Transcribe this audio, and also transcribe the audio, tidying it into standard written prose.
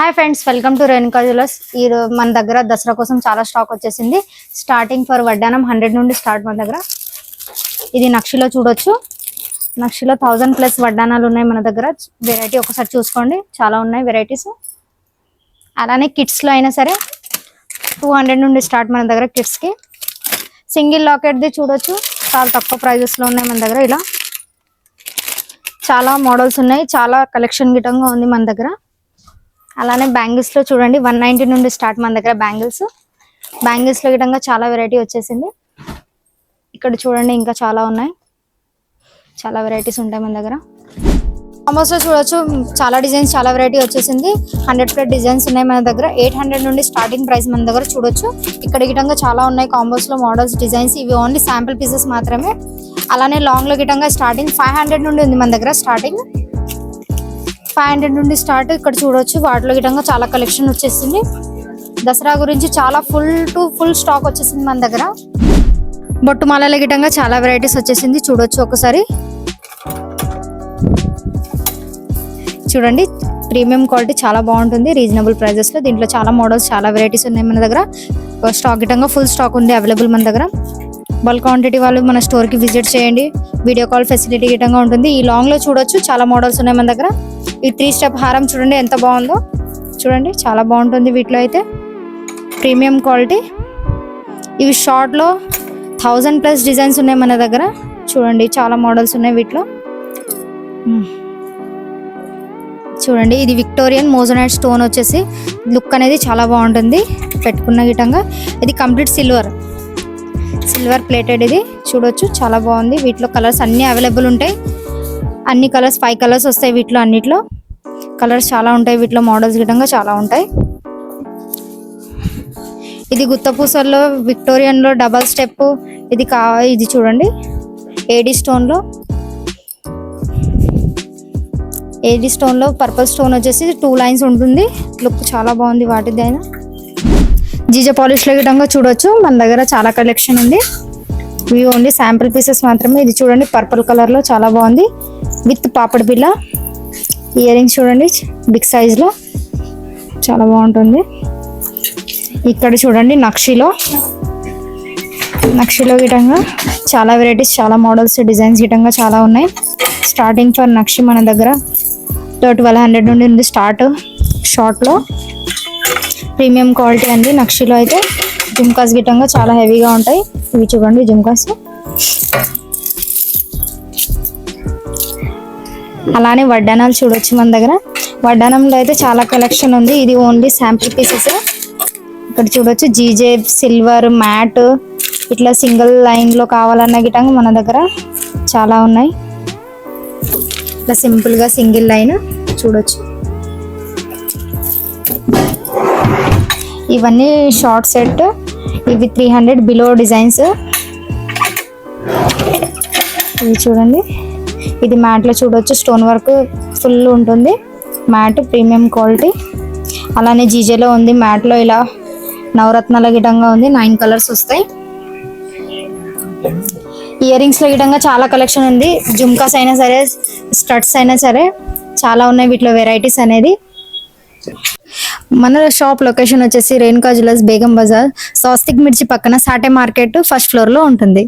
Hi friends, welcome to Renuka jewellers. ఈ మన దగ్గర దసరా కోసం చాలా స్టాక్ వచ్చేసింది. స్టార్టింగ్ ఫర్ వడ్డానం 100 నుండి స్టార్ట్ మన దగ్గర. ఇది నక్షిలో చూడొచ్చు. నక్షిలో 1000+ వడ్డానాలు ఉన్నాయి మన దగ్గర. వెరైటీ ఒకసారి చూసుకోండి, చాలా ఉన్నాయి వెరైటీస్. అలానే కిడ్స్లో అయినా సరే 200 నుండి స్టార్ట్ మన దగ్గర కిడ్స్కి. సింగిల్ లాకెట్ది చూడొచ్చు, చాలా తక్కువ ప్రైజెస్లో ఉన్నాయి మన దగ్గర. ఇలా చాలా మోడల్స్ ఉన్నాయి, చాలా కలెక్షన్ గిటంగా ఉంది మన దగ్గర. అలానే బ్యాంగిల్స్ లో చూడండి 190 నుండి స్టార్ట్ మన దగ్గర బ్యాంగిల్స్ లో గిటంగా చాలా వెరైటీ వచ్చేసింది. ఇక్కడ చూడండి, ఇంకా చాలా ఉన్నాయి, చాలా వెరైటీస్ ఉంటాయి మన దగ్గర. కాంబోస్ లో చూడొచ్చు, చాలా డిజైన్స్, చాలా వెరైటీ వచ్చేసింది. 100+ డిజైన్స్ ఉన్నాయి మన దగ్గర. 800 నుండి స్టార్టింగ్ ప్రైస్ మన దగ్గర చూడొచ్చు. ఇక్కడ గిటంగా చాలా ఉన్నాయి కాంబోస్ లో మోడల్స్, డిజైన్స్. ఇవి ఓన్లీ శాంపిల్ పీసెస్ మాత్రమే. అలానే లాంగ్ లో గిటంగా స్టార్టింగ్ 500 నుండి ఉంది మన దగ్గర. స్టార్టింగ్ 500 నుండి స్టార్ట్. ఇక్కడ చూడొచ్చు, వాటిలో గిటంగా చాలా కలెక్షన్ వచ్చేసింది. దసరా గురించి చాలా ఫుల్ స్టాక్ వచ్చేసింది మన దగ్గర. బొట్టు మాలల గిటంగా చాలా వెరైటీస్ వచ్చేసింది, చూడొచ్చు ఒకసారి. చూడండి, ప్రీమియం క్వాలిటీ చాలా బాగుంటుంది, రీజనబుల్ ప్రైజెస్ లో. దీంట్లో చాలా మోడల్స్, చాలా వెరైటీస్ ఉన్నాయి మన దగ్గర. స్టాక్ గిటంగా ఫుల్ స్టాక్ ఉంది అవైలబుల్ మన దగ్గర. బల్క్ క్వాంటిటీ వాళ్ళు మన స్టోర్ కి విజిట్ చేయండి. వీడియో కాల్ ఫెసిలిటీ గిటంగా ఉంటుంది. ఈ లాంగ్ లో చూడొచ్చు, చాలా మోడల్స్ ఉన్నాయి మన దగ్గర. ఈ 3 స్టెప్ హారం చూడండి ఎంత బాగుందో, చూడండి చాలా బాగుంటుంది. వీటిలో అయితే ప్రీమియం క్వాలిటీ. ఇవి షార్ట్ లో 1000+ డిజైన్స్ ఉన్నాయి మన దగ్గర. చూడండి, చాలా మోడల్స్ ఉన్నాయి వీటిలో. చూడండి, ఇది విక్టోరియన్ మోజోనైట్ స్టోన్ వచ్చేసి లుక్ అనేది చాలా బాగుంటుంది పెట్టుకున్న గిటంగా. ఇది కంప్లీట్ సిల్వర్ ప్లేటెడ్. ఇది చూడొచ్చు, చాలా బాగుంది. వీటిలో కలర్స్ అన్ని అవైలబుల్ ఉంటాయి. అన్ని కలర్స్ 5 కలర్స్ వస్తాయి వీటిలో. అన్నిట్లో కలర్స్ చాలా ఉంటాయి వీటిలో. మోడల్స్ గిటంగా చాలా ఉంటాయి. ఇది గుత్తపూసల్లో విక్టోరియన్ లో డబల్ స్టెప్. ఇది చూడండి, ఏడీ స్టోన్ లో పర్పుల్ స్టోన్ వచ్చేసి 2 లైన్స్ ఉంటుంది. లుక్ చాలా బాగుంది వాటిది. అయినా జీజా పాలిష్ లో గిటంగా చూడొచ్చు, మన దగ్గర చాలా కలెక్షన్ ఉంది. ఇవి ఓన్లీ శాంపిల్ పీసెస్ మాత్రమే. ఇది చూడండి, పర్పుల్ కలర్ లో చాలా బాగుంది, విత్ పాపడ్ బిల్ల. ఇయర్ రింగ్స్ చూడండి, బిగ్ సైజ్ లో చాలా బాగుంటుంది. ఇక్కడ చూడండి, నక్షిలో గిటంగా చాలా వెరైటీస్, చాలా మోడల్స్, డిజైన్స్ గిటంగా చాలా ఉన్నాయి. స్టార్టింగ్ ఫర్ నక్షి మన దగ్గర 1200 నుండి ఉంది స్టార్ట్. షార్ట్ లో ప్రీమియం క్వాలిటీ అండి. నక్షిలో అయితే జుమ్కాస్ గిటంగా చాలా హెవీగా ఉంటాయి. ఇవి చూడండి జుమ్కాస్. అలానే వడ్డానాలు చూడొచ్చు మన దగ్గర. వడ్డానంలో అయితే చాలా కలెక్షన్ ఉంది. ఇది ఓన్లీ శాంపుల్ పీసెస్. ఇక్కడ చూడొచ్చు, జీజే సిల్వర్ మ్యాట్, ఇట్లా సింగిల్ లైన్ లో కావాలన్న గిటంగా మన దగ్గర చాలా ఉన్నాయి. ఇట్లా సింపుల్ గా సింగిల్ లైన్ చూడొచ్చు. ఇవన్నీ షార్ట్ సెట్. ఇవి 300 బిలో డిజైన్స్. ఇవి చూడండి, ఇది మ్యాట్ లో చూడొచ్చు, స్టోన్ వర్క్ ఫుల్ ఉంటుంది. Mat premium quality. అలానే జీజేలో ఉంది మ్యాట్ లో, ఇలా నవరత్నాల గిటంగా ఉంది. 9 కలర్స్ వస్తాయి. ఇయర్ రింగ్స్ లో గిటంగా చాలా కలెక్షన్ ఉంది. జుమ్కాస్ అయినా సరే, స్టడ్స్ అయినా సరే చాలా ఉన్నాయి వీటిలో వెరైటీస్ అనేది. మన షాప్ లొకేషన్ వచ్చేసి రేణుకా జ్యువెలర్స్, బేగం బజార్, స్వస్తిక్ మిర్చి పక్కన సాటే మార్కెట్ 1st ఫ్లోర్ లో ఉంటుంది.